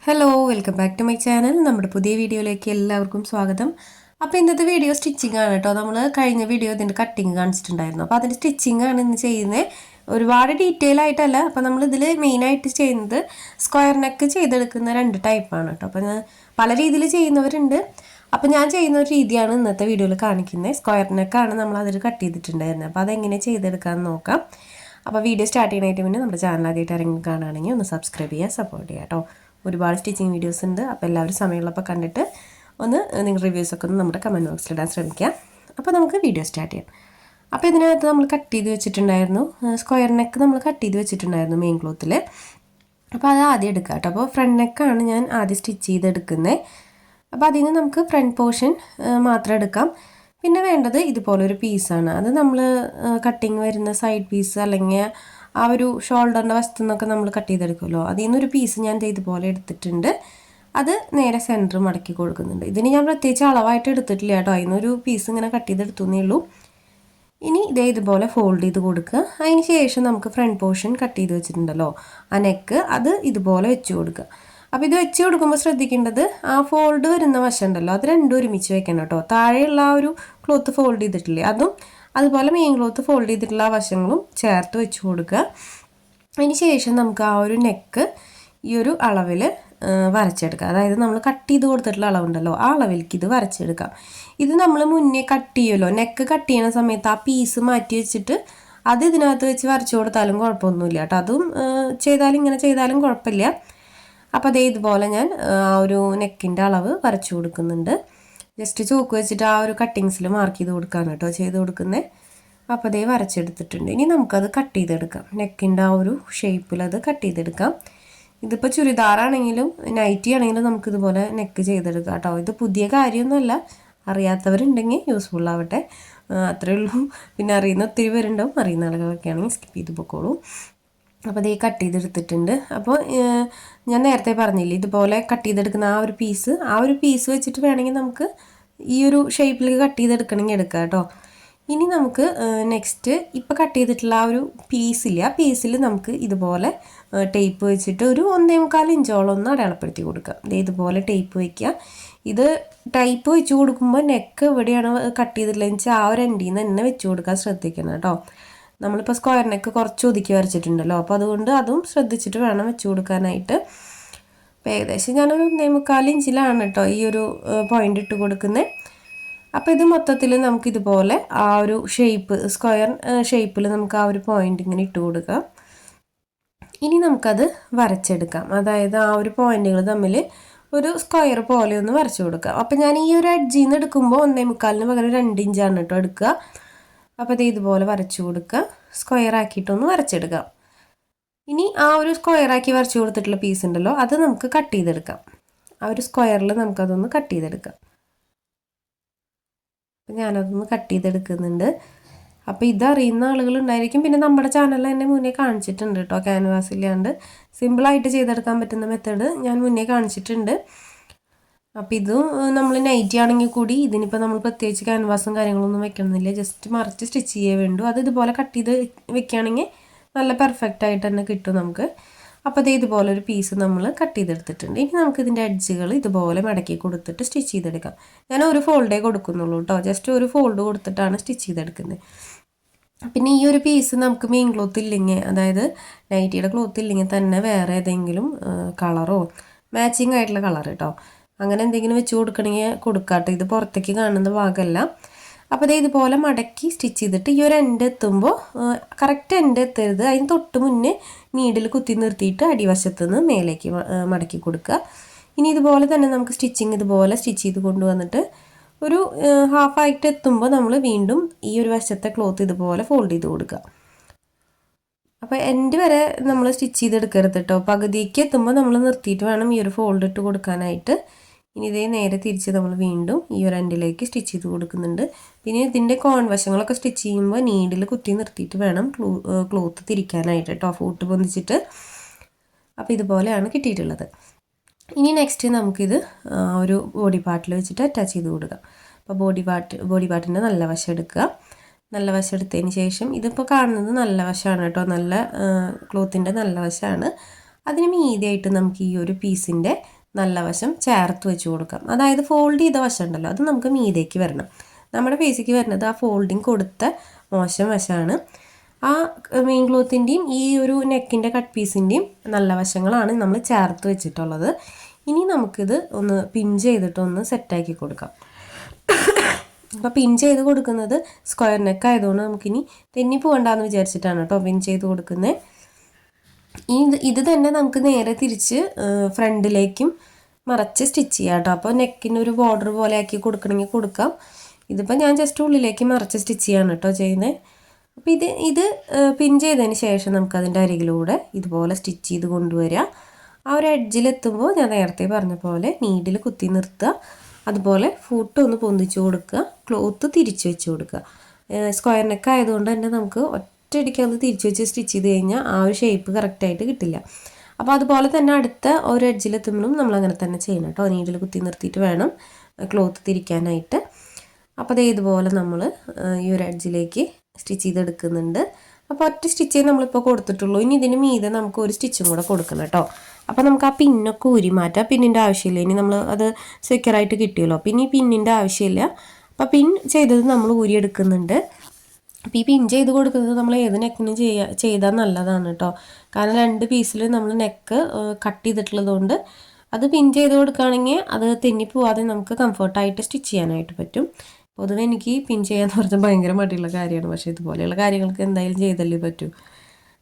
Hello welcome back to my channel. നമ്മുടെ പുതിയ വീഡിയോയിലേക്ക് എല്ലാവർക്കും സ്വാഗതം. അപ്പോൾ ഇന്നത്തെ വീഡിയോ സ്റ്റിച്ചിങ് ആണ് കേട്ടോ. നമ്മൾ കഴിഞ്ഞ വീഡിയോ ഇതിൻ്റെ കട്ടിങ് കാണിച്ചിട്ടുണ്ടായിരുന്നു. അപ്പോൾ അതിൻ്റെ സ്റ്റിച്ചിങ് ആണ് ഇന്ന് ചെയ്യുന്നത്. ഒരുപാട് ഡീറ്റെയിൽ ആയിട്ടല്ല. അപ്പോൾ നമ്മളിതിൽ മെയിനായിട്ട് ചെയ്യുന്നത് സ്ക്വയർ നെക്ക് ചെയ്തെടുക്കുന്ന 2 ടൈപ്പാണ് കേട്ടോ. അപ്പോൾ പല രീതിയിൽ ചെയ്യുന്നവരുണ്ട്. അപ്പോൾ ഞാൻ ചെയ്യുന്ന ഒരു രീതിയാണ് ഇന്നത്തെ വീഡിയോയിൽ കാണിക്കുന്നത്. സ്ക്വയർ നെക്കാണ് നമ്മൾ അതിൽ കട്ട് ചെയ്തിട്ടുണ്ടായിരുന്നത്. അപ്പോൾ അതെങ്ങനെ ചെയ്തെടുക്കാമെന്ന് നോക്കാം. അപ്പോൾ വീഡിയോ സ്റ്റാർട്ട് ചെയ്യാനായിട്ട് പിന്നെ നമ്മുടെ ചാനൽ ആദ്യമായിട്ട് ഇറങ്ങി കാണുകയാണെങ്കിൽ ഒന്ന് സബ്സ്ക്രൈബ് ചെയ്യുക, സപ്പോർട്ട് ചെയ്യുക കേട്ടോ. ഒരുപാട് സ്റ്റിച്ചിങ് വീഡിയോസ് ഉണ്ട്. അപ്പോൾ എല്ലാവരും സമയമുള്ളപ്പോൾ കണ്ടിട്ട് ഒന്ന് നിങ്ങൾ റിവ്യൂസൊക്കെ ഒന്ന് നമ്മുടെ കമൻറ്റ് ബോക്സിൽ ഇടാൻ ശ്രമിക്കുക. അപ്പോൾ നമുക്ക് വീഡിയോ സ്റ്റാർട്ട് ചെയ്യാം. അപ്പോൾ ഇതിനകത്ത് നമ്മൾ കട്ട് ചെയ്ത് വെച്ചിട്ടുണ്ടായിരുന്നു, സ്ക്വയർ നെക്ക് നമ്മൾ കട്ട് ചെയ്ത് വെച്ചിട്ടുണ്ടായിരുന്നു മെയിൻ ക്ലോത്തിൽ. അപ്പോൾ അത് ആദ്യം എടുക്കുക കേട്ടോ. അപ്പോൾ ഫ്രണ്ട് നെക്കാണ് ഞാൻ ആദ്യം സ്റ്റിച്ച് ചെയ്തെടുക്കുന്നത്. അപ്പോൾ അതിൽ നിന്ന് നമുക്ക് ഫ്രണ്ട് പോർഷൻ മാത്രം എടുക്കാം. പിന്നെ വേണ്ടത് ഇതുപോലൊരു പീസാണ്. അത് നമ്മൾ കട്ടിങ് വരുന്ന സൈഡ് പീസ് അല്ലെങ്കിൽ ആ ഒരു ഷോൾഡറിൻ്റെ വശത്തു നിന്നൊക്കെ നമ്മൾ കട്ട് ചെയ്തെടുക്കുമല്ലോ, അതിൽ നിന്നൊരു പീസ് ഞാൻ ഇതുപോലെ എടുത്തിട്ടുണ്ട്. അത് നേരെ സെൻറ്റർ മടക്കി കൊടുക്കുന്നുണ്ട്. ഇതിന് ഞാൻ പ്രത്യേകിച്ച് അളവായിട്ട് എടുത്തിട്ടില്ല കേട്ടോ. അതിൽ നിന്നൊരു പീസ് ഇങ്ങനെ കട്ട് ചെയ്തെടുത്തുന്നേ ഉള്ളൂ. ഇനി ഇതുപോലെ ഫോൾഡ് ചെയ്ത് കൊടുക്കുക. അതിന് ശേഷം നമുക്ക് ഫ്രണ്ട് പോർഷൻ കട്ട് ചെയ്ത് വെച്ചിട്ടുണ്ടല്ലോ, ആ നെക്ക് അത് ഇതുപോലെ വെച്ച് കൊടുക്കുക. അപ്പോൾ ഇത് വെച്ച് കൊടുക്കുമ്പോൾ ശ്രദ്ധിക്കേണ്ടത് ആ ഫോൾഡ് വരുന്ന വശം ഉണ്ടല്ലോ, അത് രണ്ടും ഒരുമിച്ച് വെക്കണം കേട്ടോ. താഴെയുള്ള ആ ഒരു ക്ലോത്ത് ഫോൾഡ് ചെയ്തിട്ടില്ലേ, അതും അതുപോലെ മെയിൻ ക്ലോത്ത് ഫോൾഡ് ചെയ്തിട്ടുള്ള ആ വശങ്ങളും ചേർത്ത് വെച്ച് കൊടുക്കുക. അതിന് ശേഷം നമുക്ക് ആ ഒരു നെക്ക് ഈ ഒരു അളവിൽ വരച്ചെടുക്കാം. അതായത് നമ്മൾ കട്ട് ചെയ്ത് കൊടുത്തിട്ടുള്ള അളവുണ്ടല്ലോ, ആ അളവിലേക്ക് ഇത് വരച്ചെടുക്കാം. ഇത് നമ്മൾ മുന്നേ കട്ട് ചെയ്യുമല്ലോ, നെക്ക് കട്ട് ചെയ്യുന്ന സമയത്ത് ആ പീസ് മാറ്റി വെച്ചിട്ട് അത് ഇതിനകത്ത് വെച്ച് വരച്ചു കൊടുത്താലും കുഴപ്പമൊന്നുമില്ല കേട്ടോ. അതും ചെയ്താലും ഇങ്ങനെ ചെയ്താലും കുഴപ്പമില്ല. അപ്പോൾ ഇതുപോലെ ഞാൻ ആ ഒരു നെക്കിൻ്റെ അളവ് വരച്ചു കൊടുക്കുന്നുണ്ട്. ജസ്റ്റ് ചോക്ക് വെച്ചിട്ട് ആ ഒരു കട്ടിങ്സിൽ മാർക്ക് ചെയ്ത് കൊടുക്കാണ് കേട്ടോ ചെയ്ത് കൊടുക്കുന്നത്. അപ്പോൾ വരച്ചെടുത്തിട്ടുണ്ട്. ഇനി നമുക്കത് കട്ട് ചെയ്തെടുക്കാം. നെക്കിൻ്റെ ആ ഒരു ഷേപ്പിൽ അത് കട്ട് ചെയ്തെടുക്കാം. ഇതിപ്പോൾ ചുരിദാറാണെങ്കിലും നൈറ്റി ആണെങ്കിലും നമുക്കിതുപോലെ നെക്ക് ചെയ്തെടുക്കാം കേട്ടോ. ഇത് പുതിയ കാര്യമൊന്നുമല്ല, അറിയാത്തവരുണ്ടെങ്കിൽ യൂസ്ഫുൾ ആവട്ടെ, അത്രയേ ഉള്ളൂ. പിന്നെ അറിയുന്ന ഒത്തിരി പേരുണ്ടാവും, അറിയുന്ന ആളുകളൊക്കെ ആണെങ്കിൽ സ്കിപ്പ് ചെയ്ത് പോയിക്കോളൂ. അപ്പോൾ കട്ട് ചെയ്തെടുത്തിട്ടുണ്ട്. അപ്പോൾ ഞാൻ നേരത്തെ പറഞ്ഞില്ലേ, ഇതുപോലെ കട്ട് ചെയ്തെടുക്കുന്ന ആ ഒരു പീസ് വെച്ചിട്ട് വേണമെങ്കിൽ നമുക്ക് ഈ ഒരു ഷേപ്പിലേക്ക് കട്ട് ചെയ്തെടുക്കണമെങ്കിൽ എടുക്കാം കേട്ടോ. ഇനി നമുക്ക് നെക്സ്റ്റ് ഇപ്പോൾ കട്ട് ചെയ്തിട്ടുള്ള ആ ഒരു പീസില്ല, ആ പീസിൽ നമുക്ക് ഇതുപോലെ ടേപ്പ് വെച്ചിട്ട് ഒരു 1.25 ഇഞ്ചോളം ഒന്ന് അടയാളപ്പെടുത്തി കൊടുക്കുക. ഇതുപോലെ ടേപ്പ് വയ്ക്കുക. ഇത് ടൈപ്പ് വെച്ച് കൊടുക്കുമ്പോൾ നെക്ക് എവിടെയാണ് കട്ട് ചെയ്തിട്ടുള്ളതെന്ന് വെച്ചാൽ ആ ഒരു എൻഡിൽ നിന്ന് തന്നെ വെച്ച് കൊടുക്കാൻ ശ്രദ്ധിക്കണം കേട്ടോ. നമ്മളിപ്പോൾ സ്ക്വയർ നെക്ക് കുറച്ച് ഒതുക്കി വരച്ചിട്ടുണ്ടല്ലോ, അപ്പോൾ അതുകൊണ്ട് അതും ശ്രദ്ധിച്ചിട്ട് വേണം വെച്ച് കൊടുക്കാനായിട്ട്. അപ്പോൾ ഏകദേശം ഞാനൊരു 1.25 ഇഞ്ചിലാണ് കേട്ടോ ഈ ഒരു പോയിൻ്റ് ഇട്ട് കൊടുക്കുന്നത്. അപ്പോൾ ഇത് മൊത്തത്തിൽ നമുക്കിതുപോലെ ആ ഒരു സ്ക്വയർ ഷേപ്പിൽ നമുക്ക് ആ ഒരു പോയിൻ്റ് ഇങ്ങനെ ഇട്ട് കൊടുക്കാം. ഇനി നമുക്കത് വരച്ചെടുക്കാം. അതായത് ആ ഒരു പോയിന്റുകൾ തമ്മിൽ ഒരു സ്ക്വയർ പോലെ ഒന്ന് വരച്ചു കൊടുക്കാം. അപ്പോൾ ഞാൻ ഈ ഒരു എഡ്ജിൽ നിന്ന് എടുക്കുമ്പോൾ 1.25 പകരം 2 ഇഞ്ചാണ് കേട്ടോ എടുക്കുക. അപ്പോൾ ഇതുപോലെ വരച്ചു കൊടുക്കുക. സ്ക്വയർ ആക്കിയിട്ടൊന്ന് വരച്ചെടുക്കാം. ഇനി ആ ഒരു സ്ക്വയറാക്കി വരച്ചു കൊടുത്തിട്ടുള്ള പീസ് ഉണ്ടല്ലോ, അത് നമുക്ക് കട്ട് ചെയ്തെടുക്കാം. ആ ഒരു സ്ക്വയറിൽ നമുക്കതൊന്ന് കട്ട് ചെയ്തെടുക്കാം. അപ്പം ഞാനതൊന്ന് കട്ട് ചെയ്തെടുക്കുന്നുണ്ട്. അപ്പോൾ ഇതറിയുന്ന ആളുകളുണ്ടായിരിക്കും. പിന്നെ നമ്മുടെ ചാനലിൽ തന്നെ മുന്നേ കാണിച്ചിട്ടുണ്ട് കേട്ടോ, ക്യാൻവാസ് ഇല്ലാണ്ട് സിമ്പിളായിട്ട് ചെയ്തെടുക്കാൻ പറ്റുന്ന മെത്തേഡ് ഞാൻ മുന്നേ കാണിച്ചിട്ടുണ്ട്. അപ്പോൾ ഇത് നമ്മൾ നൈറ്റി ആണെങ്കിൽ കൂടി ഇതിനിപ്പോൾ നമ്മൾ പ്രത്യേകിച്ച് ക്യാൻവാസും കാര്യങ്ങളൊന്നും വെക്കണമെന്നില്ല, ജസ്റ്റ് മറിച്ച് സ്റ്റിച്ച് ചെയ്യേ വേണ്ടു. അത് ഇതുപോലെ കട്ട് ചെയ്ത് വെക്കുകയാണെങ്കിൽ നല്ല പെർഫെക്റ്റ് ആയിട്ട് തന്നെ കിട്ടും നമുക്ക്. അപ്പോൾ ഇതുപോലെ ഒരു പീസ് നമ്മൾ കട്ട് ചെയ്തെടുത്തിട്ടുണ്ട്. ഇനി നമുക്ക് ഇതിൻ്റെ എഡ്ജുകൾ ഇതുപോലെ മടക്കി കൊടുത്തിട്ട് സ്റ്റിച്ച് ചെയ്തെടുക്കാം. ഞാൻ ഒരു ഫോൾഡേ കൊടുക്കുന്നുള്ളൂ കേട്ടോ, ജസ്റ്റ് ഒരു ഫോൾഡ് കൊടുത്തിട്ടാണ് സ്റ്റിച്ച് ചെയ്തെടുക്കുന്നത്. പിന്നെ ഈ ഒരു പീസ് നമുക്ക് മെയിൻ ക്ലോത്ത് ഇല്ലെങ്കിൽ, അതായത് നൈറ്റിയുടെ ക്ലോത്ത് ഇല്ലെങ്കിൽ തന്നെ വേറെ ഏതെങ്കിലും കളറോ മാച്ചിങ് ആയിട്ടുള്ള കളർ കേട്ടോ, അങ്ങനെ എന്തെങ്കിലും വെച്ച് കൊടുക്കണമെങ്കിൽ കൊടുക്കാട്ടോ. ഇത് പുറത്തേക്ക് കാണുന്ന ഭാഗമല്ല. അപ്പോൾ ഇതുപോലെ മടക്കി സ്റ്റിച്ച് ചെയ്തിട്ട് ഈ ഒരു എൻഡ് എത്തുമ്പോൾ കറക്റ്റ് എൻഡ് എത്തരുത്, അതിന് തൊട്ട് മുന്നേ നീഡിൽ കുത്തി നിർത്തിയിട്ട് അടിവശത്ത് നിന്ന് മേലേക്ക് മടക്കി കൊടുക്കുക. ഇനി ഇതുപോലെ തന്നെ നമുക്ക് സ്റ്റിച്ചിങ് ഇതുപോലെ സ്റ്റിച്ച് ചെയ്ത് കൊണ്ടുവന്നിട്ട് ഒരു ഹാഫായിട്ട് എത്തുമ്പോൾ നമ്മൾ വീണ്ടും ഈ ഒരു വശത്തെ ക്ലോത്ത് ഇതുപോലെ ഫോൾഡ് ചെയ്ത് കൊടുക്കുക. അപ്പോൾ എൻഡ് വരെ നമ്മൾ സ്റ്റിച്ച് ചെയ്തെടുക്കരുത് കേട്ടോ, പകുതിക്ക് എത്തുമ്പോൾ നമ്മൾ നിർത്തിയിട്ട് വേണം ഈ ഒരു ഫോൾഡ് ഇട്ട് കൊടുക്കാനായിട്ട്. ഇനി നേരെ തിരിച്ച് നമ്മൾ വീണ്ടും ഈ ഒരു എൻഡിലേക്ക് സ്റ്റിച്ച് ചെയ്ത് കൊടുക്കുന്നുണ്ട്. പിന്നെ ഇതിൻ്റെ കോൺവശങ്ങളൊക്കെ സ്റ്റിച്ച് ചെയ്യുമ്പോൾ നീഡിൽ കുത്തി നിർത്തിയിട്ട് വേണം ക്ലോത്ത് തിരിക്കാനായിട്ട് കേട്ടോ, ഫൂട്ട് പൊന്തിച്ചിട്ട്. അപ്പോൾ ഇതുപോലെയാണ് കിട്ടിയിട്ടുള്ളത്. ഇനി നെക്സ്റ്റ് നമുക്കിത് ഒരു ബോഡി പാർട്ടിൽ വെച്ചിട്ട് അറ്റാച്ച് ചെയ്ത് കൊടുക്കാം. അപ്പോൾ ബോഡി പാർട്ടിൻ്റെ നല്ല വശം എടുക്കുക. നല്ല വശം എടുത്തതിന് ശേഷം ഇതിപ്പോൾ കാണുന്നത് നല്ല വശമാണ് കേട്ടോ, നല്ല ക്ലോത്തിൻ്റെ നല്ല വശമാണ്. അതിന് മീതിയായിട്ട് നമുക്ക് ഈ ഒരു പീസിൻ്റെ നല്ല വശം ചേർത്ത് വെച്ച് കൊടുക്കാം. അതായത് ഫോൾഡ് ചെയ്ത വശം ഉണ്ടല്ലോ അത് നമുക്ക് മീതേക്ക് വരണം. നമ്മുടെ ഫേസിക്ക് വരുന്നത് ആ ഫോൾഡിങ് കൊടുത്ത മോശം വശമാണ്. ആ മെയിൻ ക്ലോത്തിൻ്റെയും ഈ ഒരു നെക്കിൻ്റെ കട്ട് പീസിൻ്റെയും നല്ല വശങ്ങളാണ് നമ്മൾ ചേർത്ത് വെച്ചിട്ടുള്ളത്. ഇനി നമുക്കിത് ഒന്ന് പിൻ ചെയ്തിട്ടൊന്ന് സെറ്റാക്കി കൊടുക്കാം. അപ്പോൾ പിൻ ചെയ്ത് കൊടുക്കുന്നത് സ്ക്വയർ നെക്ക് ആയതുകൊണ്ട് നമുക്കിനി തെന്നി പോകണ്ടെന്ന് വിചാരിച്ചിട്ടാണ് കേട്ടോ പിൻ ചെയ്ത് കൊടുക്കുന്നത്. ഇത് തന്നെ നമുക്ക് നേരെ തിരിച്ച് ഫ്രണ്ടിലേക്കും മറച്ച് സ്റ്റിച്ച് ചെയ്യാം കേട്ടോ. അപ്പോൾ നെക്കിനൊരു ബോർഡർ പോലെ ആക്കി കൊടുക്കണമെങ്കിൽ കൊടുക്കാം. ഇതിപ്പോൾ ഞാൻ ജസ്റ്റ് ഉള്ളിലേക്ക് മറച്ച് സ്റ്റിച്ച് ചെയ്യാണ് കേട്ടോ ചെയ്യുന്നത്. അപ്പോൾ ഇത് പിൻ ചെയ്തതിന് ശേഷം നമുക്കതിൻ്റെ അരികിലൂടെ ഇതുപോലെ സ്റ്റിച്ച് ചെയ്ത് കൊണ്ടുവരിക. ആ ഒരു എഡ്ജിലെത്തുമ്പോൾ ഞാൻ നേരത്തെ പറഞ്ഞ പോലെ നീഡിൽ കുത്തി നിർത്തുക. അതുപോലെ ഫൂട്ട് ഒന്ന് പൊന്തിച്ച് കൊടുക്കുക, ക്ലോത്ത് തിരിച്ച് വെച്ച് കൊടുക്കുക. സ്ക്വയർ നെക്ക് ആയതുകൊണ്ട് തന്നെ നമുക്ക് ഒറ്റയടിക്ക് അത് തിരിച്ച് വെച്ച് സ്റ്റിച്ച് ചെയ്ത് കഴിഞ്ഞാൽ ആ ഒരു ഷേപ്പ് കറക്റ്റായിട്ട് കിട്ടില്ല. അപ്പോൾ അതുപോലെ തന്നെ അടുത്ത ഒരു എഡ്ജിലെത്തുമ്പോഴും നമ്മൾ അങ്ങനെ തന്നെ ചെയ്യണം കേട്ടോ. നീഡിൽ കുത്തി നിർത്തിയിട്ട് വേണം ക്ലോത്ത് തിരിക്കാനായിട്ട്. അപ്പോൾ അതേ ഇതുപോലെ നമ്മൾ ഈ ഒരു എഡ്ജിലേക്ക് സ്റ്റിച്ച് ചെയ്തെടുക്കുന്നുണ്ട്. അപ്പോൾ ഒറ്റ സ്റ്റിച്ചേ നമ്മളിപ്പോൾ കൊടുത്തിട്ടുള്ളൂ. ഇനി ഇതിന് മീതെ നമുക്ക് ഒരു സ്റ്റിച്ചും കൂടെ കൊടുക്കണം കേട്ടോ. അപ്പോൾ നമുക്ക് ആ പിന്നൊക്കെ ഊരി മാറ്റാം. പിന്നിൻ്റെ ആവശ്യമില്ല. ഇനി നമ്മൾ അത് സെക്യൂറായിട്ട് കിട്ടിയല്ലോ. പിന്നെ ഈ പിന്നിൻ്റെ ആവശ്യമില്ല. അപ്പോൾ പിൻ ചെയ്തത് നമ്മൾ ഊരിയെടുക്കുന്നുണ്ട്. അപ്പോൾ ഈ പിൻ ചെയ്ത് കൊടുക്കുന്നത് നമ്മൾ ഏത് നെക്കിനും ചെയ്താൽ നല്ലതാണ് കേട്ടോ. കാരണം 2 പീസിൽ നമ്മൾ നെക്ക് കട്ട് ചെയ്തിട്ടുള്ളത് കൊണ്ട് അത് പിൻ ചെയ്ത് കൊടുക്കുകയാണെങ്കിൽ അത് തെന്നിപ്പോവാതെ നമുക്ക് കംഫർട്ടായിട്ട് സ്റ്റിച്ച് ചെയ്യാനായിട്ട് പറ്റും. പൊതുവെ എനിക്ക് പിൻ ചെയ്യാന്ന് പറഞ്ഞാൽ ഭയങ്കര മടിയുള്ള കാര്യമാണ്. പക്ഷേ ഇതുപോലെയുള്ള കാര്യങ്ങൾക്ക് എന്തായാലും ചെയ്തല്ലേ പറ്റൂ.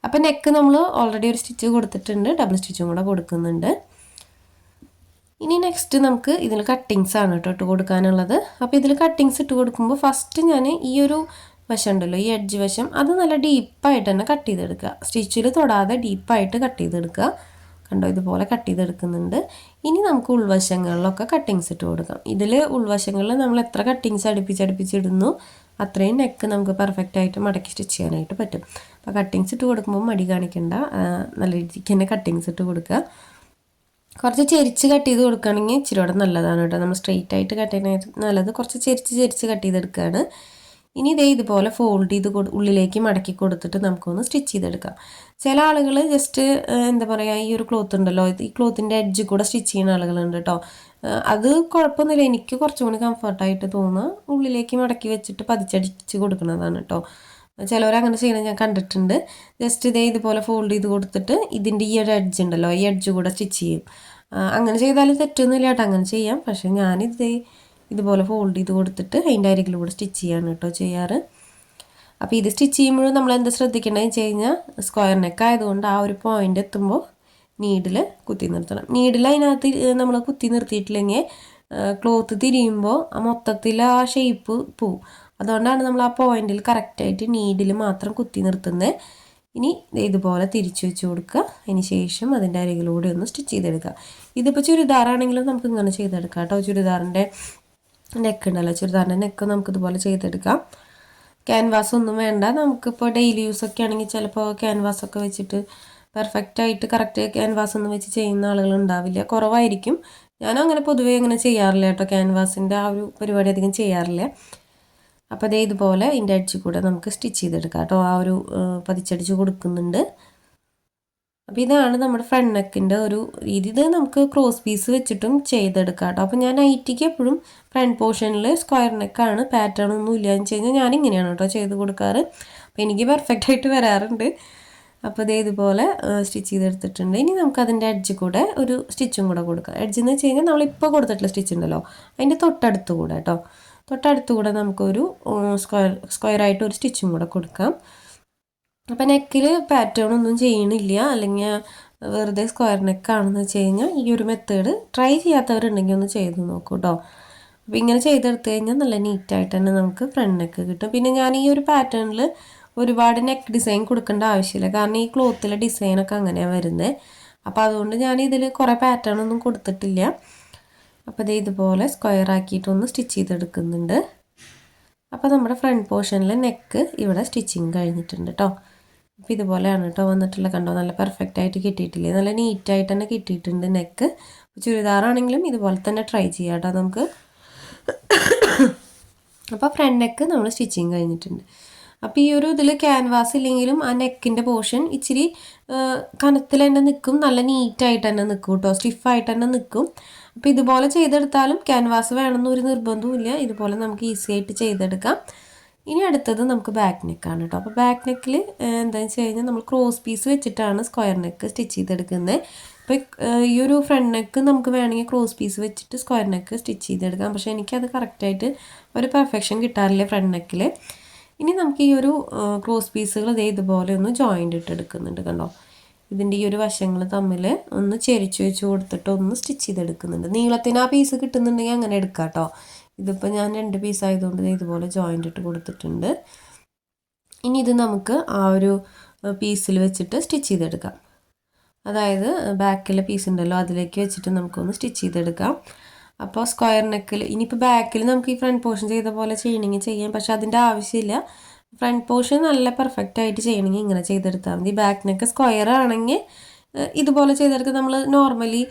അപ്പോൾ നെക്ക് നമ്മൾ ഓൾറെഡി ഒരു സ്റ്റിച്ച് കൊടുത്തിട്ടുണ്ട്, ഡബിൾ സ്റ്റിച്ചും കൂടെ കൊടുക്കുന്നുണ്ട്. ഇനി നെക്സ്റ്റ് നമുക്ക് ഇതിൽ കട്ടിങ്സ് ആണ് കേട്ടോ ഇട്ട് കൊടുക്കാനുള്ളത്. അപ്പോൾ ഇതിൽ കട്ടിങ്സ് ഇട്ട് കൊടുക്കുമ്പോൾ ഫസ്റ്റ് ഞാൻ ഈ ഒരു വശം ഉണ്ടല്ലോ, ഈ എഡ്ജ് വശം, അത് നല്ല ഡീപ്പായിട്ട് തന്നെ കട്ട് ചെയ്തെടുക്കുക. സ്റ്റിച്ചിൽ തൊടാതെ ഡീപ്പായിട്ട് കട്ട് ചെയ്തെടുക്കുക. കണ്ടോ, ഇതുപോലെ കട്ട് ചെയ്തെടുക്കുന്നുണ്ട്. ഇനി നമുക്ക് ഉൾവശങ്ങളിലൊക്കെ കട്ടിങ്സ് ഇട്ട് കൊടുക്കാം. ഇതിൽ ഉൾവശങ്ങളിൽ നമ്മൾ എത്ര കട്ടിങ്സ് അടുപ്പിച്ചിടുന്നു അത്രയും നെക്ക് നമുക്ക് പെർഫെക്റ്റ് ആയിട്ട് മടക്കി സ്റ്റിച്ച് ചെയ്യാനായിട്ട് പറ്റും. അപ്പോൾ കട്ടിങ്സ് ഇട്ട് കൊടുക്കുമ്പോൾ മടി കാണിക്കണ്ട, നല്ല രീതിക്ക് തന്നെ കട്ടിങ്സ് ഇട്ട് കൊടുക്കുക. കുറച്ച് ചെരിച്ച് കട്ട് ചെയ്ത് കൊടുക്കുകയാണെങ്കിൽ ഇച്ചിരി കൂടെ നല്ലതാണ് കേട്ടോ. നമ്മൾ സ്ട്രെയിറ്റ് ആയിട്ട് കട്ട് ചെയ്യാനായിട്ട് നല്ലത് കുറച്ച് ചെരിച്ച് കട്ട് ചെയ്തെടുക്കുകയാണ്. ഇനി ഇതുപോലെ ഫോൾഡ് ചെയ്ത് ഉള്ളിലേക്ക് മടക്കി കൊടുത്തിട്ട് നമുക്കൊന്ന് സ്റ്റിച്ച് ചെയ്തെടുക്കാം. ചില ആളുകൾ ജസ്റ്റ് എന്താ പറയുക, ഈ ഒരു ക്ലോത്ത് ഉണ്ടല്ലോ, ഈ ക്ലോത്തിൻ്റെ എഡ്ജ് കൂടെ സ്റ്റിച്ച് ചെയ്യുന്ന ആളുകളുണ്ട് കേട്ടോ. അത് കുഴപ്പമൊന്നുമില്ല. എനിക്ക് കുറച്ചും കൂടി കംഫർട്ടായിട്ട് തോന്നുക ഉള്ളിലേക്ക് മടക്കി വെച്ചിട്ട് പതിച്ചടിച്ച് കൊടുക്കുന്നതാണ് കേട്ടോ. ചിലവരങ്ങനെ ചെയ്യുന്നത് ഞാൻ കണ്ടിട്ടുണ്ട്. ജസ്റ്റ് ഇതുപോലെ ഫോൾഡ് ചെയ്ത് കൊടുത്തിട്ട് ഇതിൻ്റെ ഈ ഒരു എഡ്ജ് ഉണ്ടല്ലോ, ഈ എഡ്ജ് കൂടെ സ്റ്റിച്ച് ചെയ്യും. അങ്ങനെ ചെയ്താലും തെറ്റൊന്നുമില്ല കേട്ടോ, അങ്ങനെ ചെയ്യാം. പക്ഷേ ഇതുപോലെ ഫോൾഡ് ചെയ്ത് കൊടുത്തിട്ട് അതിൻ്റെ അരികിലൂടെ സ്റ്റിച്ച് ചെയ്യാണ് കേട്ടോ ചെയ്യാറ്. അപ്പോൾ ഇത് സ്റ്റിച്ച് ചെയ്യുമ്പോഴും നമ്മൾ എന്താ ശ്രദ്ധിക്കേണ്ടതെന്ന് വെച്ച് കഴിഞ്ഞാൽ സ്ക്വയർ നെക്ക് ആയതുകൊണ്ട് ആ ഒരു പോയിൻ്റ് എത്തുമ്പോൾ നീഡിൽ കുത്തി നിർത്തണം. നീഡിൽ അതിനകത്ത് നമ്മൾ കുത്തി നിർത്തിയിട്ടില്ലെങ്കിൽ ക്ലോത്ത് തിരിയുമ്പോൾ മൊത്തത്തിൽ ആ ഷേപ്പ് പോവും. അതുകൊണ്ടാണ് നമ്മൾ ആ പോയിന്റിൽ കറക്റ്റായിട്ട് നീഡിൽ മാത്രം കുത്തി നിർത്തുന്നത്. ഇനി ഇതുപോലെ തിരിച്ചു വെച്ച് കൊടുക്കുക. അതിന് ശേഷം അതിൻ്റെ അരികിലൂടെ ഒന്ന് സ്റ്റിച്ച് ചെയ്തെടുക്കുക. ഇതിപ്പോൾ ചുരിദാറാണെങ്കിലും നമുക്ക് ഇങ്ങനെ ചെയ്തെടുക്കാം കേട്ടോ. ചുരിദാറിൻ്റെ നെക്ക് ഉണ്ടല്ലോ, ചുരിദാറിൻ്റെ നെക്ക് നമുക്കിതുപോലെ ചെയ്തെടുക്കാം. ക്യാൻവാസ് ഒന്നും വേണ്ട. നമുക്കിപ്പോൾ ഡെയിലി യൂസൊക്കെ ആണെങ്കിൽ ചിലപ്പോൾ ക്യാൻവാസൊക്കെ വെച്ചിട്ട് പെർഫെക്റ്റായിട്ട് കറക്റ്റ് ക്യാൻവാസ് ഒന്നും വെച്ച് ചെയ്യുന്ന ആളുകൾ ഉണ്ടാവില്ല, കുറവായിരിക്കും. ഞാനും അങ്ങനെ പൊതുവേ അങ്ങനെ ചെയ്യാറില്ല കേട്ടോ. ക്യാൻവാസിൻ്റെ ആ ഒരു പരിപാടി അധികം ചെയ്യാറില്ല. അപ്പോൾ ഇതുപോലെ ഇതിൻ്റെ അടിച്ച് കൂടെ നമുക്ക് സ്റ്റിച്ച് ചെയ്തെടുക്കാം കേട്ടോ. ആ ഒരു പതിച്ചടിച്ച് കൊടുക്കുന്നുണ്ട്. അപ്പോൾ ഇതാണ് നമ്മുടെ ഫ്രണ്ട് നെക്കിൻ്റെ ഒരു രീതി. ഇത് നമുക്ക് ക്രോസ് പീസ് വെച്ചിട്ടും ചെയ്തെടുക്കാം കേട്ടോ. അപ്പോൾ ഞാൻ നൈറ്റിക്ക് എപ്പോഴും ഫ്രണ്ട് പോർഷനിൽ സ്ക്വയർ നെക്കാണ്, പാറ്റേൺ ഒന്നും ഇല്ല എന്ന് വെച്ച് കഴിഞ്ഞാൽ ഞാനിങ്ങനെയാണ് കേട്ടോ ചെയ്ത് കൊടുക്കാറ്. അപ്പോൾ എനിക്ക് പെർഫെക്റ്റായിട്ട് വരാറുണ്ട്. അപ്പോൾ ഇതുപോലെ സ്റ്റിച്ച് ചെയ്തെടുത്തിട്ടുണ്ട്. ഇനി നമുക്ക് അതിൻ്റെ എഡ്ജ് കൂടെ ഒരു സ്റ്റിച്ചും കൂടെ കൊടുക്കാം. എഡ്ജ് എന്ന് വെച്ച് കഴിഞ്ഞാൽ നമ്മളിപ്പോൾ കൊടുത്തിട്ടുള്ള സ്റ്റിച്ച് ഉണ്ടല്ലോ, അതിൻ്റെ തൊട്ടടുത്ത് കൂടെ കേട്ടോ. തൊട്ടടുത്തുകൂടെ നമുക്കൊരു സ്ക്വയറായിട്ട് ഒരു സ്റ്റിച്ചും കൂടെ കൊടുക്കാം. അപ്പം നെക്കിൽ പാറ്റേൺ ഒന്നും ചെയ്യണില്ല, അല്ലെങ്കിൽ വെറുതെ സ്ക്വയർ നെക്കാണെന്ന് വെച്ച് കഴിഞ്ഞാൽ ഈ ഒരു മെത്തേഡ് ട്രൈ ചെയ്യാത്തവരുണ്ടെങ്കിൽ ഒന്ന് ചെയ്ത് നോക്കൂ കേട്ടോ. അപ്പോൾ ഇങ്ങനെ ചെയ്തെടുത്ത് കഴിഞ്ഞാൽ നല്ല നീറ്റായിട്ട് തന്നെ നമുക്ക് ഫ്രണ്ട് നെക്ക് കിട്ടും. പിന്നെ ഞാൻ ഈ ഒരു പാറ്റേണിൽ ഒരുപാട് നെക്ക് ഡിസൈൻ കൊടുക്കേണ്ട ആവശ്യമില്ല, കാരണം ഈ ക്ലോത്തിലെ ഡിസൈനൊക്കെ അങ്ങനെയാണ് വരുന്നത്. അപ്പോൾ അതുകൊണ്ട് ഞാൻ ഇതിൽ കുറേ പാറ്റേൺ ഒന്നും കൊടുത്തിട്ടില്ല. അപ്പോൾ ഇതുപോലെ സ്ക്വയർ ആക്കിയിട്ടൊന്ന് സ്റ്റിച്ച് ചെയ്തെടുക്കുന്നുണ്ട്. അപ്പോൾ നമ്മുടെ ഫ്രണ്ട് പോർഷനിൽ നെക്ക് ഇവിടെ സ്റ്റിച്ചിങ് കഴിഞ്ഞിട്ടുണ്ട് കേട്ടോ. അപ്പോൾ ഇതുപോലെയാണ് കേട്ടോ വന്നിട്ടുള്ള. കണ്ടോ, നല്ല പെർഫെക്റ്റ് ആയിട്ട് കിട്ടിയിട്ടില്ലേ, നല്ല നീറ്റായിട്ട് തന്നെ കിട്ടിയിട്ടുണ്ട് നെക്ക്. ചുരിദാറാണെങ്കിലും ഇതുപോലെ തന്നെ ട്രൈ ചെയ്യാം കേട്ടോ നമുക്ക്. അപ്പോൾ ഫ്രണ്ട് നെക്ക് നമ്മൾ സ്റ്റിച്ചിങ് കഴിഞ്ഞിട്ടുണ്ട്. അപ്പോൾ ഈ ഒരു ഇതിൽ ക്യാൻവാസ് ഇല്ലെങ്കിലും ആ നെക്കിൻ്റെ പോർഷൻ ഇച്ചിരി കനത്തിൽ തന്നെ നിൽക്കും, നല്ല നീറ്റായിട്ട് തന്നെ നിൽക്കും കേട്ടോ, സ്റ്റിഫായിട്ട് തന്നെ നിൽക്കും. അപ്പോൾ ഇതുപോലെ ചെയ്തെടുത്താലും ക്യാൻവാസ് വേണമെന്നൊരു നിർബന്ധവുമില്ല, ഇതുപോലെ നമുക്ക് ഈസി ആയിട്ട് ചെയ്തെടുക്കാം. ഇനി അടുത്തത് നമുക്ക് ബാക്ക് നെക്കാണ് കേട്ടോ. അപ്പോൾ ബാക്ക് നെക്കിൽ എന്താണെന്ന് വെച്ച് കഴിഞ്ഞാൽ നമ്മൾ ക്രോസ് പീസ് വെച്ചിട്ടാണ് സ്ക്വയർ നെക്ക് സ്റ്റിച്ച് ചെയ്തെടുക്കുന്നത്. അപ്പോൾ ഈ ഒരു ഫ്രണ്ട് നെക്ക് നമുക്ക് വേണമെങ്കിൽ ക്രോസ് പീസ് വെച്ചിട്ട് സ്ക്വയർ നെക്ക് സ്റ്റിച്ച് ചെയ്തെടുക്കാം. പക്ഷേ എനിക്കത് കറക്റ്റായിട്ട് ഒരു പെർഫെക്ഷൻ കിട്ടാറില്ല ഫ്രണ്ട് നെക്കിൽ. ഇനി നമുക്ക് ഈ ഒരു ക്രോസ് പീസുകൾ ഇതുപോലെ ഒന്ന് ജോയിൻ്റ് ഇട്ടെടുക്കുന്നുണ്ട് കണ്ടോ. ഇതിൻ്റെ ഈ ഒരു വശങ്ങൾ തമ്മിൽ ഒന്ന് ചെരിച്ച് വെച്ച് കൊടുത്തിട്ട് ഒന്ന് സ്റ്റിച്ച് ചെയ്തെടുക്കുന്നുണ്ട്. നീളത്തിന് ആ പീസ് കിട്ടുന്നുണ്ടെങ്കിൽ അങ്ങനെ എടുക്കാം കേട്ടോ. ഇതിപ്പോൾ ഞാൻ 2 പീസ് ആയതുകൊണ്ട് ഇതുപോലെ ജോയിൻ്റ് ഇട്ട് കൊടുത്തിട്ടുണ്ട്. ഇനി ഇത് നമുക്ക് ആ ഒരു പീസിൽ വെച്ചിട്ട് സ്റ്റിച്ച് ചെയ്തെടുക്കാം. അതായത് ബാക്കിലെ പീസ് ഉണ്ടല്ലോ അതിലേക്ക് വെച്ചിട്ട് നമുക്കൊന്ന് സ്റ്റിച്ച് ചെയ്തെടുക്കാം. അപ്പോൾ സ്ക്വയർ നെക്കിൽ ഇനിയിപ്പോൾ ബാക്കിൽ നമുക്ക് ഈ ഫ്രണ്ട് പോർഷൻ ചെയ്ത പോലെ ചെയ്യണമെങ്കിൽ ചെയ്യാം, പക്ഷെ അതിൻ്റെ ആവശ്യമില്ല. ഫ്രണ്ട് പോർഷൻ നല്ല പെർഫെക്റ്റ് ആയിട്ട് ചെയ്യണമെങ്കിൽ ഇങ്ങനെ ചെയ്തെടുത്താൽ മതി. ബാക്ക് നെക്ക് സ്ക്വയർ ആണെങ്കിൽ ഇതുപോലെ ചെയ്തെടുക്കുക. നമ്മൾ നോർമലി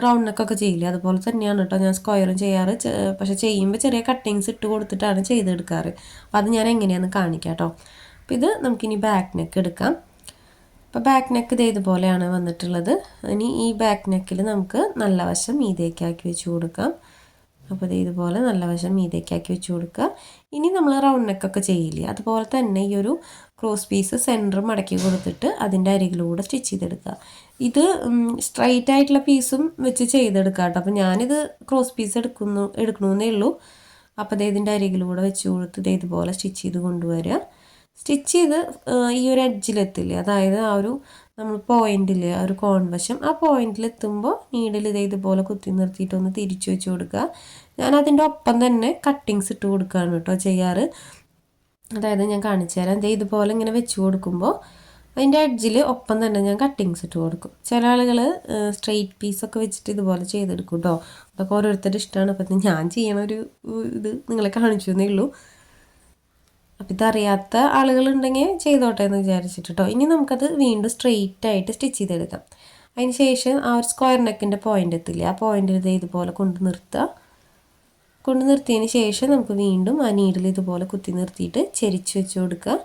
റൗണ്ട് നെക്കൊക്കെ ചെയ്യില്ലേ, അതുപോലെ തന്നെയാണ് കേട്ടോ ഞാൻ സ്ക്വയറും ചെയ്യാറ്. പക്ഷെ ചെയ്യുമ്പോൾ ചെറിയ കട്ടിങ്സ് ഇട്ട് കൊടുത്തിട്ടാണ് ചെയ്തെടുക്കാറ്. അപ്പോൾ അത് ഞാൻ എങ്ങനെയാണെന്ന് കാണിക്കാം കേട്ടോ. അപ്പോൾ ഇത് നമുക്കിനി ബാക്ക് നെക്ക് എടുക്കാം. അപ്പോൾ ബാക്ക് നെക്ക് ഇതുപോലെയാണ് വന്നിട്ടുള്ളത്. ഇനി ഈ ബാക്ക് നെക്കിൽ നമുക്ക് നല്ല വശം മീതേക്കാക്കി വെച്ച് കൊടുക്കാം. അപ്പോൾ ഇതുപോലെ നല്ല വശം മീതേക്കാക്കി വെച്ച് കൊടുക്കുക. ഇനി നമ്മൾ റൗണ്ട് നെക്കൊക്കെ ചെയ്യില്ലേ, അതുപോലെ തന്നെ ഈ ഒരു ക്രോസ് പീസ് സെൻറ്റർ മടക്കി കൊടുത്തിട്ട് അതിൻ്റെ അരികിലൂടെ സ്റ്റിച്ച് ചെയ്തെടുക്കുക. ഇത് സ്ട്രൈറ്റ് ആയിട്ടുള്ള പീസും വെച്ച് ചെയ്തെടുക്കുക കേട്ടോ. അപ്പോൾ ഞാനിത് ക്രോസ് പീസ് എടുക്കണമെന്നേ ഉള്ളൂ. അപ്പോൾ ഇതിൻ്റെ അരികിലൂടെ വെച്ച് കൊടുത്തിട്ട് ഇതുപോലെ സ്റ്റിച്ച് ചെയ്ത് കൊണ്ടുവരിക. സ്റ്റിച്ച് ചെയ്ത് ഈ ഒരു എഡ്ജിലെത്തില്ലേ, അതായത് ആ ഒരു നമ്മൾ പോയിന്റിൽ ആ ഒരു കോൺവശം ആ പോയിന്റിലെത്തുമ്പോൾ നീഡിൽ ഇതുപോലെ കുത്തി നിർത്തിയിട്ടൊന്ന് തിരിച്ചു വെച്ച് കൊടുക്കുക. ഞാൻ അതിൻ്റെ ഒപ്പം തന്നെ കട്ടിങ്സ് ഇട്ട് കൊടുക്കുകയാണ് കേട്ടോ ചെയ്യാറ്. അതായത് ഞാൻ കാണിച്ചു തരാം. ഇതുപോലെ ഇങ്ങനെ വെച്ച് കൊടുക്കുമ്പോൾ അതിൻ്റെ എഡ്ജിൽ ഒപ്പം തന്നെ ഞാൻ കട്ടിങ്സ് ഇട്ട് കൊടുക്കും. ചില ആളുകൾ സ്ട്രെയിറ്റ് പീസൊക്കെ വെച്ചിട്ട് ഇതുപോലെ ചെയ്തെടുക്കും കേട്ടോ. അതൊക്കെ ഓരോരുത്തരുടെ ഇഷ്ടമാണ്. അപ്പം ഞാൻ ചെയ്യണ ഒരു ഇത് നിങ്ങളെ കാണിച്ചു എന്നേ ഉള്ളൂ. അപ്പം ഇതറിയാത്ത ആളുകളുണ്ടെങ്കിൽ ചെയ്തോട്ടെ എന്ന് വിചാരിച്ചിട്ട് കേട്ടോ. ഇനി നമുക്കത് വീണ്ടും സ്ട്രെയിറ്റ് ആയിട്ട് സ്റ്റിച്ച് ചെയ്തെടുക്കാം. അതിന് ശേഷം ആ ഒരു സ്ക്വയർ നെക്കിൻ്റെ പോയിൻ്റ് എത്തില്ല, ആ പോയിൻ്റിൽ ഇതുപോലെ കൊണ്ട് നിർത്തിയതിന് ശേഷം നമുക്ക് വീണ്ടും ആ നീഡിൽ ഇതുപോലെ കുത്തി നിർത്തിയിട്ട് ചെരിച്ച് വെച്ച് കൊടുക്കുക.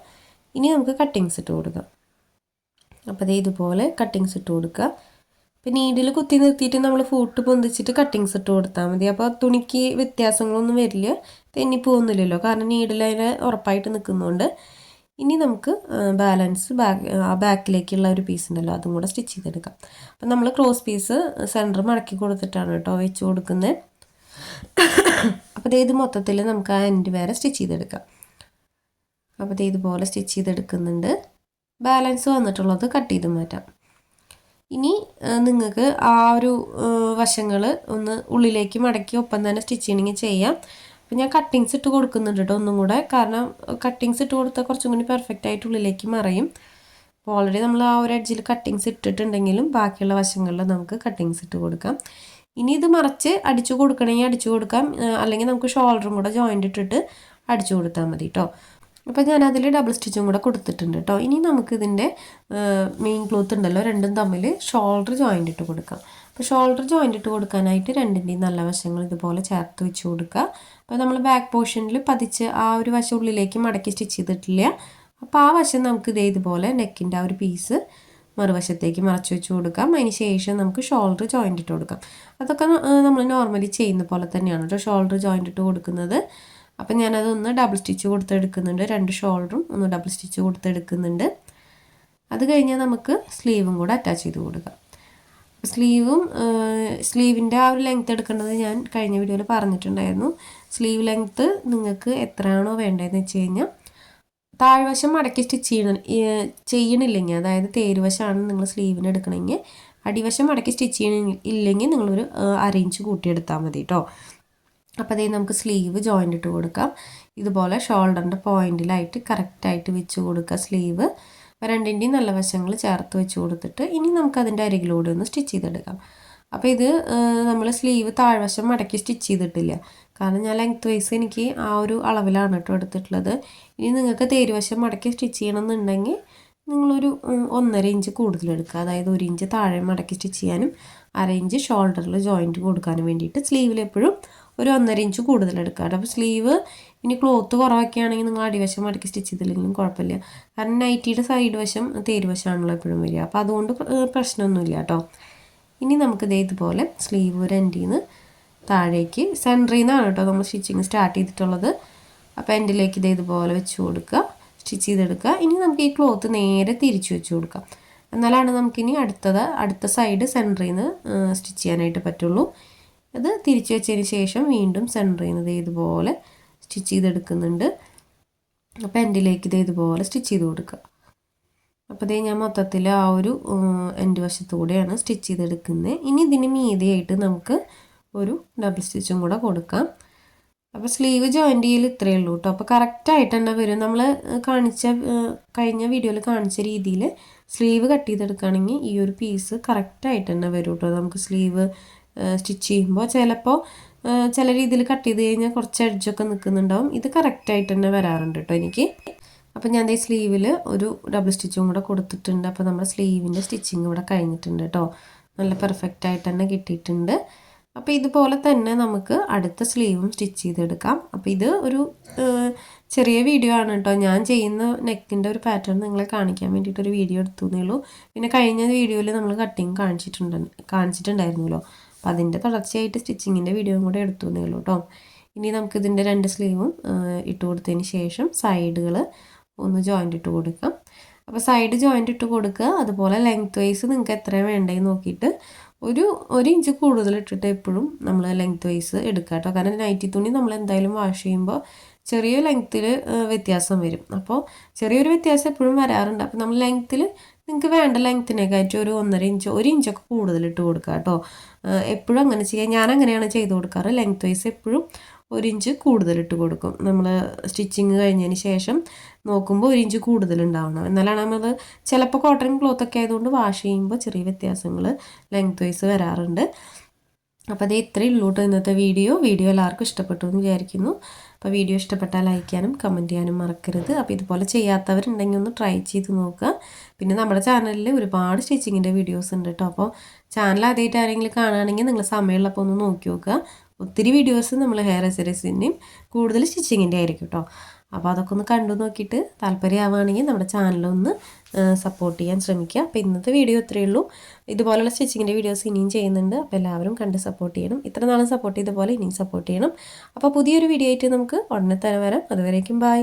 ഇനി നമുക്ക് കട്ടിങ്സ് ഇട്ട് കൊടുക്കാം. അപ്പോൾ ഇതുപോലെ കട്ടിങ്സ് ഇട്ട് കൊടുക്കുക. അപ്പോൾ നീഡിൽ കുത്തി നിർത്തിയിട്ട് നമ്മൾ ഫൂട്ട് പൊന്തിച്ചിട്ട് കട്ടിങ്സ് ഇട്ട് കൊടുത്താൽ മതി. അപ്പോൾ തുണിക്ക് വ്യത്യാസങ്ങളൊന്നും വരില്ല, തെന്നിപ്പോകുന്നില്ലല്ലോ, കാരണം നീഡിൽ അതിൽ ഉറപ്പായിട്ട് നിൽക്കുന്നതുകൊണ്ട്. ഇനി നമുക്ക് ബാലൻസ് ബാക്കിലേക്കുള്ള ഒരു പീസ് ഉണ്ടല്ലോ അതും കൂടെ സ്റ്റിച്ച് ചെയ്തെടുക്കാം. അപ്പം നമ്മൾ ക്രോസ് പീസ് സെൻറ്റർ മടക്കി കൊടുത്തിട്ടാണ് കേട്ടോ വെച്ച് കൊടുക്കുന്നത്. അപ്പോൾ ഇത് മൊത്തത്തിൽ നമുക്ക് ആ എൻഡ് വരെ സ്റ്റിച്ച് ചെയ്തെടുക്കാം. അപ്പോൾ ഇതുപോലെ സ്റ്റിച്ച് ചെയ്തെടുക്കുന്നുണ്ട്. ബാലൻസ് വന്നിട്ടുള്ളത് കട്ട് ചെയ്ത് മാറ്റാം. ഇനി നിങ്ങൾക്ക് ആ ഒരു വശങ്ങൾ ഒന്ന് ഉള്ളിലേക്ക് മടക്കി ഒപ്പം തന്നെ സ്റ്റിച്ച് ചെയ്യണമെങ്കിൽ ചെയ്യാം. അപ്പോൾ ഞാൻ കട്ടിങ്സ് ഇട്ട് കൊടുക്കുന്നുണ്ട് കേട്ടോ ഒന്നും കൂടെ, കാരണം കട്ടിങ്സ് ഇട്ട് കൊടുത്താൽ കുറച്ചും കൂടി പെർഫെക്റ്റ് ആയിട്ട് ഉള്ളിലേക്ക് മറയും. അപ്പോൾ ഓൾറെഡി നമ്മൾ ആ ഒരു എഡ്ജിൽ കട്ടിങ്സ് ഇട്ടിട്ടുണ്ടെങ്കിലും ബാക്കിയുള്ള വശങ്ങളിൽ നമുക്ക് കട്ടിങ്സ് ഇട്ട് കൊടുക്കാം. ഇനി ഇത് മറച്ച് അടിച്ചു കൊടുക്കണമെങ്കിൽ അടിച്ചു കൊടുക്കാം, അല്ലെങ്കിൽ നമുക്ക് ഷോൾഡറും കൂടെ ജോയിൻ്റ് ഇട്ടിട്ട് അടിച്ചു കൊടുത്താൽ മതി കേട്ടോ. അപ്പോൾ ഞാനതിൽ ഡബിൾ സ്റ്റിച്ചും കൂടെ കൊടുത്തിട്ടുണ്ട് കേട്ടോ. ഇനി നമുക്കിതിൻ്റെ മെയിൻ ക്ലോത്ത് ഉണ്ടല്ലോ രണ്ടും തമ്മിൽ ഷോൾഡർ ജോയിൻ്റ് ഇട്ട് കൊടുക്കാം. അപ്പോൾ ഷോൾഡർ ജോയിൻ്റ് ഇട്ട് കൊടുക്കാനായിട്ട് രണ്ടിൻ്റെയും നല്ല വശങ്ങൾ ഇതുപോലെ ചേർത്ത് വെച്ച് കൊടുക്കുക. അപ്പോൾ നമ്മൾ ബാക്ക് പോർഷനിൽ പതിച്ച് ആ ഒരു വശം ഉള്ളിലേക്ക് മടക്കി സ്റ്റിച്ച് ചെയ്തിട്ടില്ല. അപ്പോൾ ആ വശം നമുക്ക് ഇതുപോലെ നെക്കിൻ്റെ ആ ഒരു പീസ് മറുവശത്തേക്ക് മറച്ച് വെച്ച് കൊടുക്കാം. അതിന് ശേഷം നമുക്ക് ഷോൾഡർ ജോയിൻ്റ് ഇട്ട് കൊടുക്കാം. അതൊക്കെ നമ്മൾ നോർമലി ചെയ്യുന്ന പോലെ തന്നെയാണ് കേട്ടോ ഷോൾഡർ ജോയിൻ്റ് ഇട്ട് കൊടുക്കുന്നത്. അപ്പം ഞാനതൊന്ന് ഡബിൾ സ്റ്റിച്ച് കൊടുത്തെടുക്കുന്നുണ്ട്, 2 ഷോൾഡറും ഒന്ന് ഡബിൾ സ്റ്റിച്ച് കൊടുത്തെടുക്കുന്നുണ്ട്. അത് കഴിഞ്ഞാൽ നമുക്ക് സ്ലീവും കൂടെ അറ്റാച്ച് ചെയ്ത് കൊടുക്കാം. സ്ലീവിൻ്റെ ആ ഒരു ലെങ്ത്ത് എടുക്കേണ്ടത് ഞാൻ കഴിഞ്ഞ വീഡിയോയിൽ പറഞ്ഞിട്ടുണ്ടായിരുന്നു. സ്ലീവ് ലെങ്ത്ത് നിങ്ങൾക്ക് എത്രയാണോ വേണ്ടതെന്ന് വെച്ച് കഴിഞ്ഞാൽ താഴ്വശം മടക്കി സ്റ്റിച്ച് ചെയ്യണില്ലെങ്കിൽ, അതായത് തേരുവശമാണ് നിങ്ങൾ സ്ലീവിന് എടുക്കണമെങ്കിൽ, അടിവശം മടക്കി സ്റ്റിച്ച് ചെയ്യണില്ലെങ്കിൽ നിങ്ങളൊരു 1 ഇഞ്ച് കൂട്ടിയെടുത്താൽ മതി കേട്ടോ. അപ്പോൾ നമുക്ക് സ്ലീവ് ജോയിൻ്റ് ഇട്ട് കൊടുക്കാം. ഇതുപോലെ ഷോൾഡറിൻ്റെ പോയിന്റിലായിട്ട് കറക്റ്റായിട്ട് വെച്ച് കൊടുക്കുക സ്ലീവ്. രണ്ടിൻ്റെയും നല്ല വശങ്ങൾ ചേർത്ത് വെച്ച് കൊടുത്തിട്ട് ഇനി നമുക്കതിൻ്റെ അരികിലൂടെ ഒന്ന് സ്റ്റിച്ച് ചെയ്തെടുക്കാം. അപ്പോൾ ഇത് നമ്മൾ സ്ലീവ് താഴ്വശം മടക്കി സ്റ്റിച്ച് ചെയ്തിട്ടില്ല, കാരണം ഞാൻ ലെങ്ത് വൈസ് എനിക്ക് ആ ഒരു അളവിലാണ് കേട്ടോ എടുത്തിട്ടുള്ളത്. ഇനി നിങ്ങൾക്ക് തേരുവശം മടക്കി സ്റ്റിച്ച് ചെയ്യണമെന്നുണ്ടെങ്കിൽ നിങ്ങളൊരു 1.5 ഇഞ്ച് കൂടുതലെടുക്കുക, അതായത് 1 ഇഞ്ച് താഴെ മടക്കി സ്റ്റിച്ച് ചെയ്യാനും 1/2 ഇഞ്ച് ഷോൾഡറിൽ ജോയിൻറ്റ് കൊടുക്കാനും വേണ്ടിയിട്ട് സ്ലീവിൽ എപ്പോഴും ഒരു 1.5 ഇഞ്ച് കൂടുതൽ എടുക്കുക കേട്ടോ. അപ്പോൾ സ്ലീവ് ഇനി ക്ലോത്ത് കുറവൊക്കെയാണെങ്കിൽ നിങ്ങൾ അടിവശം മടക്കി സ്റ്റിച്ച് ചെയ്തില്ലെങ്കിലും കുഴപ്പമില്ല. കാരണം നൈറ്റിയുടെ സൈഡ് വശം തേരുവശമാണല്ലോ എപ്പോഴും വരിക. അപ്പോൾ അതുകൊണ്ട് പ്രശ്നമൊന്നുമില്ല കേട്ടോ. ഇനി നമുക്ക് ഇതുപോലെ സ്ലീവ് ഒരു എൻഡിൽ നിന്ന് താഴേക്ക് സെൻറ്ററിൽ നിന്നാണ് കേട്ടോ നമ്മൾ സ്റ്റിച്ചിങ് സ്റ്റാർട്ട് ചെയ്തിട്ടുള്ളത്. അപ്പോൾ എൻഡിലേക്ക് ഇതുപോലെ വെച്ച് കൊടുക്കുക, സ്റ്റിച്ച് ചെയ്തെടുക്കുക. ഇനി നമുക്ക് ഈ ക്ലോത്ത് നേരെ തിരിച്ച് വെച്ച് കൊടുക്കാം. എന്നാലാണ് നമുക്കിനി അടുത്ത സൈഡ് സെൻറ്ററിൽ നിന്ന് സ്റ്റിച്ച് ചെയ്യാനായിട്ട് പറ്റുള്ളൂ. അത് തിരിച്ച് വെച്ചതിന് ശേഷം വീണ്ടും സെൻറ്ററിൽ നിന്ന് ഇതുപോലെ സ്റ്റിച്ച് ചെയ്തെടുക്കുന്നുണ്ട്. അപ്പോൾ എൻഡിലേക്ക് ഇതുപോലെ സ്റ്റിച്ച് ചെയ്ത് കൊടുക്കുക. അപ്പോൾ ഞാൻ മൊത്തത്തിൽ ആ ഒരു എൻഡ് വശത്തൂടെയാണ് സ്റ്റിച്ച് ചെയ്തെടുക്കുന്നത്. ഇനി ഇതിന് മീതിയായിട്ട് നമുക്ക് ഒരു ഡബിൾ സ്റ്റിച്ചും കൂടെ കൊടുക്കാം. അപ്പോൾ സ്ലീവ് ജോയിൻ്റ് ചെയ്യൽ ഇത്രയേ ഉള്ളൂ കേട്ടോ. അപ്പോൾ കറക്റ്റായിട്ട് തന്നെ വരും. നമ്മൾ കഴിഞ്ഞ വീഡിയോയിൽ കാണിച്ച രീതിയിൽ സ്ലീവ് കട്ട് ചെയ്തെടുക്കുകയാണെങ്കിൽ ഈ ഒരു പീസ് കറക്റ്റായിട്ട് തന്നെ വരും കേട്ടോ. നമുക്ക് സ്ലീവ് സ്റ്റിച്ച് ചെയ്യുമ്പോൾ ചിലപ്പോൾ ചില രീതിയിൽ കട്ട് ചെയ്ത് കഴിഞ്ഞാൽ കുറച്ച് എഡ്ജൊക്കെ നിൽക്കുന്നുണ്ടാവും. ഇത് കറക്റ്റായിട്ട് തന്നെ വരാറുണ്ട് കേട്ടോ എനിക്ക്. അപ്പോൾ ഞാൻ ഈ സ്ലീവിൽ ഒരു ഡബിൾ സ്റ്റിച്ചും കൂടെ കൊടുത്തിട്ടുണ്ട്. അപ്പോൾ നമ്മുടെ സ്ലീവിൻ്റെ സ്റ്റിച്ചിങ് ഇവിടെ കഴിഞ്ഞിട്ടുണ്ട് കേട്ടോ. നല്ല പെർഫെക്റ്റായിട്ട് തന്നെ കിട്ടിയിട്ടുണ്ട്. അപ്പോൾ ഇതുപോലെ തന്നെ നമുക്ക് അടുത്ത സ്ലീവും സ്റ്റിച്ച് ചെയ്തെടുക്കാം. അപ്പോൾ ഇത് ഒരു ചെറിയ വീഡിയോ ആണ് കേട്ടോ. ഞാൻ ചെയ്യുന്ന നെക്കിൻ്റെ ഒരു പാറ്റേൺ നിങ്ങളെ കാണിക്കാൻ വേണ്ടിയിട്ടൊരു വീഡിയോ എടുത്തു എന്നേ ഉള്ളൂ. പിന്നെ കഴിഞ്ഞ വീഡിയോയിൽ നമ്മൾ കട്ടിങ് കാണിച്ചിട്ടുണ്ടായിരുന്നല്ലോ. അപ്പോൾ അതിൻ്റെ തുടർച്ചയായിട്ട് സ്റ്റിച്ചിങ്ങിൻ്റെ വീഡിയോയും കൂടെ എടുത്തു എന്നേ ഉള്ളൂ കേട്ടോ. ഇനി നമുക്കിതിൻ്റെ 2 സ്ലീവും ഇട്ട് കൊടുത്തതിന് ശേഷം സൈഡുകൾ ഒന്ന് ജോയിൻ്റ് ഇട്ട് കൊടുക്കാം. അപ്പോൾ സൈഡ് ജോയിൻ്റ് ഇട്ട് കൊടുക്കുക. അതുപോലെ ലെങ്ത് വൈസ് നിങ്ങൾക്ക് എത്രയാണ് വേണ്ടതെന്ന് നോക്കിയിട്ട് ഒരു ഇഞ്ച് കൂടുതൽ ഇട്ടിട്ട് എപ്പോഴും നമ്മൾ ലെങ്ത് വൈസ് എടുക്കുക കേട്ടോ. കാരണം നൈറ്റി തുണി നമ്മൾ എന്തായാലും വാഷ് ചെയ്യുമ്പോൾ ചെറിയ ലെങ്ത്തിൽ വ്യത്യാസം വരും. അപ്പോൾ ചെറിയൊരു വ്യത്യാസം എപ്പോഴും വരാറുണ്ട്. അപ്പോൾ നമ്മൾ ലെങ്ത്തിൽ നിങ്ങൾക്ക് വേണ്ട ലെങ്ത്തിനേക്കായിട്ട് ഒരു 1.5 ഇഞ്ചൊക്കെ കൂടുതൽ ഇട്ട് കൊടുക്കുക കേട്ടോ. എപ്പോഴും അങ്ങനെ ചെയ്യാം. ഞാൻ അങ്ങനെയാണ് ചെയ്ത് കൊടുക്കാറ്. ലെങ്ത് വൈസ് എപ്പോഴും 1 ഇഞ്ച് കൂടുതലിട്ട് കൊടുക്കും. നമ്മൾ സ്റ്റിച്ചിങ് കഴിഞ്ഞതിന് ശേഷം നോക്കുമ്പോൾ 1 ഇഞ്ച് കൂടുതലുണ്ടാവണം. എന്നാലാണ് നമ്മൾ ചിലപ്പോൾ കോട്ടൺ ക്ലോത്തൊക്കെ ആയതുകൊണ്ട് വാഷ് ചെയ്യുമ്പോൾ ചെറിയ വ്യത്യാസങ്ങൾ ലെങ്ത് വൈസ് വരാറുണ്ട്. അപ്പോൾ അത് ഇത്രയേ ഉള്ളൂ കേട്ടോ ഇന്നത്തെ വീഡിയോ എല്ലാവർക്കും ഇഷ്ടപ്പെട്ടു എന്ന് വിചാരിക്കുന്നു. അപ്പോൾ വീഡിയോ ഇഷ്ടപ്പെട്ടാൽ ലൈക്ക് ചെയ്യാനും കമൻറ്റ് ചെയ്യാനും മറക്കരുത്. അപ്പോൾ ഇതുപോലെ ചെയ്യാത്തവരുണ്ടെങ്കിൽ ഒന്ന് ട്രൈ ചെയ്ത് നോക്കുക. പിന്നെ നമ്മുടെ ചാനലിൽ ഒരുപാട് സ്റ്റിച്ചിങ്ങിൻ്റെ വീഡിയോസ് ഉണ്ട് കേട്ടോ. അപ്പോൾ ചാനൽ ആദ്യമായിട്ട് ആരെങ്കിലും കാണുകയാണെങ്കിൽ നിങ്ങൾ സമയമുള്ളപ്പോൾ ഒന്ന് നോക്കി നോക്കുക. ഒത്തിരി വീഡിയോസ് നമ്മൾ ഹെയർ അക്സസറീസിൻ്റെയും കൂടുതൽ സ്റ്റിച്ചിങ്ങിൻ്റെ ആയിരിക്കും കേട്ടോ. അപ്പോൾ അതൊക്കെ ഒന്ന് കണ്ടു നോക്കിയിട്ട് താല്പര്യമാവുകയാണെങ്കിൽ നമ്മുടെ ചാനലൊന്ന് സപ്പോർട്ട് ചെയ്യാൻ ശ്രമിക്കുക. അപ്പോൾ ഇന്നത്തെ വീഡിയോ ഇത്രയേ ഉള്ളൂ. ഇതുപോലുള്ള സ്റ്റിച്ചിങ്ങിൻ്റെ വീഡിയോസ് ഇനിയും ചെയ്യുന്നുണ്ട്. അപ്പോൾ എല്ലാവരും കണ്ട് സപ്പോർട്ട് ചെയ്യണം. ഇത്ര നാളും സപ്പോർട്ട് ചെയ്ത പോലെ ഇനിയും സപ്പോർട്ട് ചെയ്യണം. അപ്പോൾ പുതിയൊരു വീഡിയോ ആയിട്ട് നമുക്ക് ഉടനെ തന്നെ വരാം. അതുവരേക്കും ബൈ.